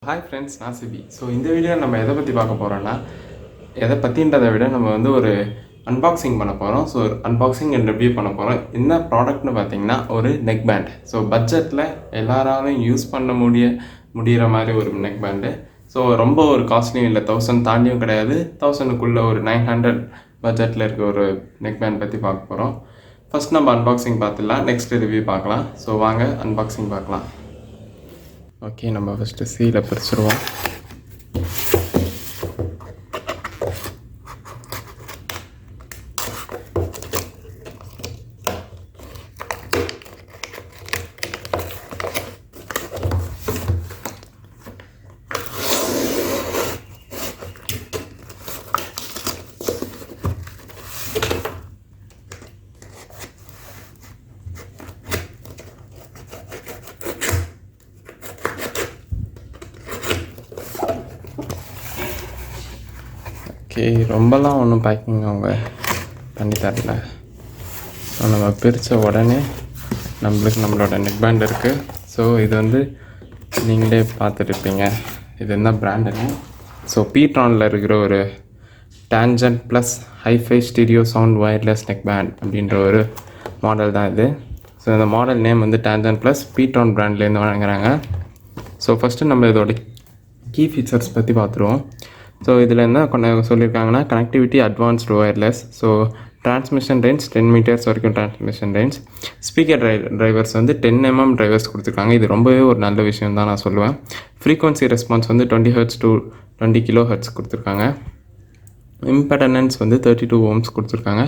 Hi friends, நான் CP. So இந்த video நம்ம எதை பற்றி பார்க்க போகிறோன்னா, எதை பற்றின்றதை விட நம்ம வந்து ஒரு அன்பாக்சிங் பண்ண போகிறோம். ஸோ அன்பாக்சிங் அண்ட் ரிவ்யூ பண்ண போகிறோம். என்ன ப்ராடக்ட்னு பார்த்தீங்கன்னா ஒரு நெக் பேண்ட். ஸோ பட்ஜெட்டில் எல்லாராலையும் யூஸ் பண்ண முடிகிற மாதிரி ஒரு நெக் பேண்டு. ஸோ ரொம்ப ஒரு காஸ்ட்லியும் இல்லை, 1000 தாண்டியும் கிடையாது, 1000க்குள்ளே ஒரு 900 பட்ஜெட்டில் இருக்க ஒரு நெக் பேண்ட் பற்றி பார்க்க போகிறோம். ஃபஸ்ட் நம்ம அன்பாக்சிங் பார்த்துடலாம், நெக்ஸ்ட் ரிவ்யூ பார்க்கலாம். ஸோ வாங்க அன்பாக்சிங் பார்க்கலாம். ஓகே, நம்ம ஃபஸ்ட்டு சீலை பிரிச்சுருவோம். ஓகே, ரொம்பலாம் ஒன்றும் பேக்கிங் அவங்க பண்ணி தரல. ஸோ நம்ம பிரித்த உடனே நம்மளோட நெக் பேண்ட் இருக்குது. ஸோ இது வந்து நீங்களே பார்த்துருப்பீங்க, இது என்ன பிராண்டுன்னு. ஸோ ptronல இருக்கிற ஒரு tangent plus hi fi stereo sound wireless neck band அப்படின்ற ஒரு மாடல் தான் இது. ஸோ இந்த மாடல் நேம் வந்து டேஞ்சன்ட் ப்ளஸ் ptron பிராண்ட்லேருந்து வழங்குறாங்க. ஸோ ஃபஸ்ட்டு நம்ம இதோட கீ ஃபீச்சர்ஸ் பற்றி பார்த்துருவோம். ஸோ இதில் என்ன சொல்லியிருக்காங்கன்னா, connectivity advanced wireless. So transmission range 10 metres வரைக்கும் டிரான்ஸ்மிஷன் ரேஞ்ச். ஸ்பீக்கர் டிரைவர்ஸ் வந்து 10 mm டிரைவர்ஸ் கொடுத்துருக்காங்க. இது ரொம்பவே ஒரு நல்ல விஷயம் தான் நான் சொல்லுவேன். ஃப்ரீக்வன்சி ரெஸ்பான்ஸ் வந்து 20 Hz to 20 kHz கொடுத்துருக்காங்க. இம்பெடனன்ஸ் வந்து 32 ohms கொடுத்துருக்காங்க.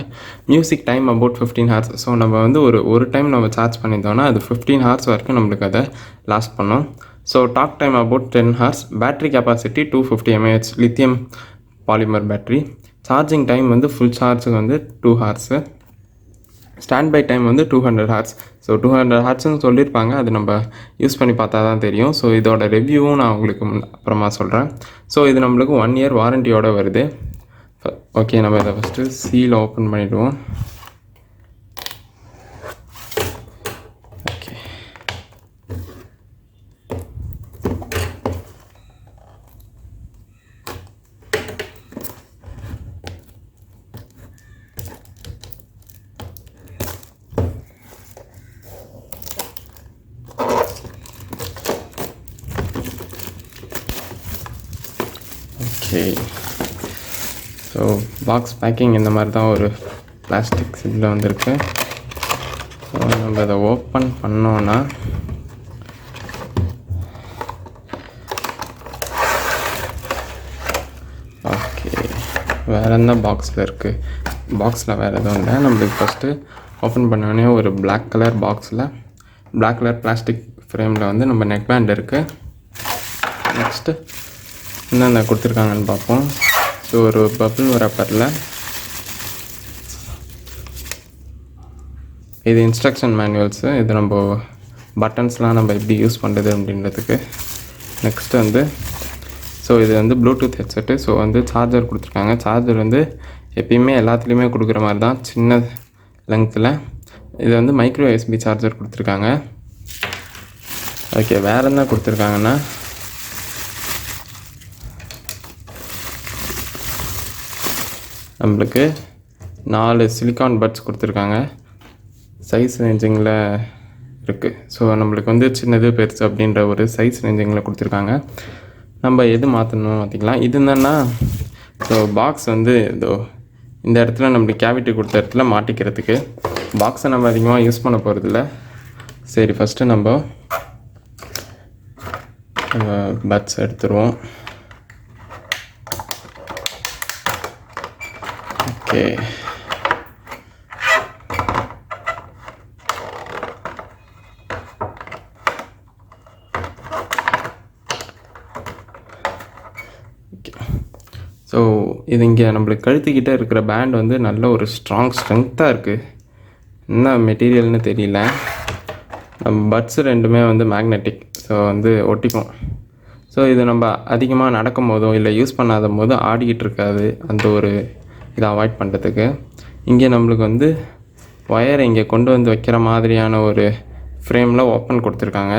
Music time about 15 hours. So நம்ம வந்து ஒரு டைம் நம்ம சார்ஜ் பண்ணியிருந்தோம்னா அது 15 hours வரைக்கும் நம்மளுக்கு அதை லாஸ்ட் பண்ணோம். So talk time about 10 hours. Battery capacity 250 mAh lithium polymer battery. Charging time வந்து ஃபுல் சார்ஜுக்கு வந்து 2 hours. ஸ்டாண்ட் பை டைம் வந்து 200 hours. ஸோ 200 hours சொல்லியிருப்பாங்க, அது நம்ம யூஸ் பண்ணி பார்த்தா தான் தெரியும். ஸோ இதோட ரிவ்யூவும் நான் உங்களுக்கு அப்புறமா சொல்கிறேன். ஸோ இது நம்மளுக்கு 1 year வாரண்டியோடு வருது. ஓகே, நம்ம இதை ஃபஸ்ட்டு சீல் ஓப்பன் பண்ணிவிடுவோம். Okay, okay. So box packing இந்த மாதிரி தான் ஒரு பிளாஸ்டிக் இதில் வந்திருக்கு. ஸோ நம்ம அதை ஓப்பன் பண்ணோன்னா ஓகே, வேறு என்ன பாக்ஸில் இருக்குது? பாக்ஸில் வேறு எதுவும் இல்லை. நம்மளுக்கு ஃபஸ்ட்டு ஓப்பன் பண்ணோடனே ஒரு பிளாக் கலர் பாக்ஸில் பிளாக் கலர் பிளாஸ்டிக் ஃப்ரேமில் வந்து நம்ம நெக் பேண்ட் இருக்குது. நெக்ஸ்ட்டு என்னென்ன கொடுத்துருக்காங்கன்னு பார்ப்போம். ஸோ ஒரு பபிள் ரப்பரில் இது இன்ஸ்ட்ரக்ஷன் மேனுவல்ஸு. இது நம்ம பட்டன்ஸ்லாம் நம்ம எப்படி யூஸ் பண்ணுறது அப்படின்றதுக்கு. நெக்ஸ்ட்டு வந்து ஸோ இது வந்து ப்ளூடூத் ஹெட்செட்டு. ஸோ வந்து சார்ஜர் கொடுத்துருக்காங்க. சார்ஜர் வந்து எப்பயுமே எல்லாத்துலேயுமே கொடுக்குற மாதிரி தான், சின்ன லெங்த்தில். இது வந்து மைக்ரோ USB சார்ஜர் கொடுத்துருக்காங்க. ஓகே, வேறு என்ன கொடுத்துருக்காங்கன்னா, நம்மளுக்கு 4 சிலிக்கான் பட்ஸ் கொடுத்துருக்காங்க. சைஸ் ரேஞ்சிங்கில் இருக்குது. ஸோ நம்மளுக்கு வந்து சின்னது பெருசு அப்படின்ற ஒரு சைஸ் ரேஞ்சிங்கில் கொடுத்துருக்காங்க. நம்ம எது மாற்றணும் பார்த்திக்கலாம். இது என்னென்னா, ஸோ பாக்ஸ் வந்து இதோ இந்த இடத்துல நம்மளுக்கு கேவிட்டி கொடுத்த இடத்துல மாட்டிக்கிறதுக்கு. பாக்ஸை நம்ம அதிகமாக யூஸ் பண்ண போகிறதில்ல. சரி, ஃபஸ்ட்டு நம்ம பட்ஸ் எடுத்துருவோம். ஓகே, ஸோ இது இங்கே நம்மளுக்கு கழுத்துக்கிட்டே இருக்கிற பேண்ட் வந்து நல்ல ஒரு ஸ்ட்ரென்த்தாக இருக்குது. என்ன மெட்டீரியல்னு தெரியல. நம்ம பட்ஸு ரெண்டுமே வந்து மேக்னெட்டிக். ஸோ வந்து ஒட்டிக்கும். ஸோ இது நம்ம அதிகமாக நடக்கும் போதோ இல்லை யூஸ் பண்ணாத போதும் ஆடிக்கிட்டு இருக்காது. அந்த ஒரு இதை அவாய்ட் பண்ணுறதுக்கு இங்கே நம்மளுக்கு வந்து ஒயரை இங்கே கொண்டு வந்து வைக்கிற மாதிரியான ஒரு ஃப்ரேமில் ஓப்பன் கொடுத்துருக்காங்க.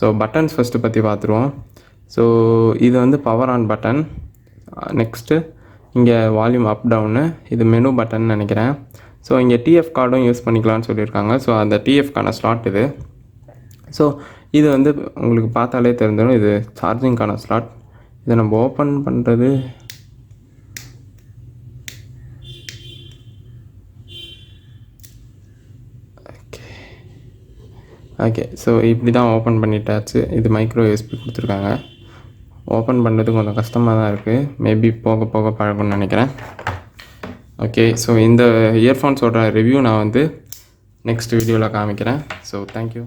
ஸோ பட்டன்ஸ் ஃபஸ்ட்டு பற்றி பார்த்துருவோம். ஸோ இது வந்து பவர் ஆன் பட்டன். நெக்ஸ்ட்டு இங்கே வால்யூம் அப் டவுனு, இது மெனு பட்டன் நினைக்கிறேன். ஸோ இங்கே டிஎஃப் கார்டும் யூஸ் பண்ணிக்கலாம்னு சொல்லியிருக்காங்க. ஸோ அந்த டிஎஃப்கான ஸ்லாட் இது. ஸோ இது வந்து உங்களுக்கு பார்த்தாலே தெரிஞ்சிடும், இது சார்ஜிங்கான ஸ்லாட். இதை நம்ம ஓப்பன் பண்ணுறது ஓகே. ஸோ இப்படி தான் ஓப்பன் பண்ணிட்டாச்சு. இது மைக்ரோ யூஎஸ்பி கொடுத்துருக்காங்க. ஓப்பன் பண்ணுறது கொஞ்சம் கஷ்டமாக தான் இருக்குது. மேபி போக போக பழகும்னு நினைக்கிறேன். ஓகே. ஸோ இந்த இயர்ஃபோன்ஸோட ரிவ்யூ நான் வந்து நெக்ஸ்ட் வீடியோவில் காமிக்கிறேன். So thank you.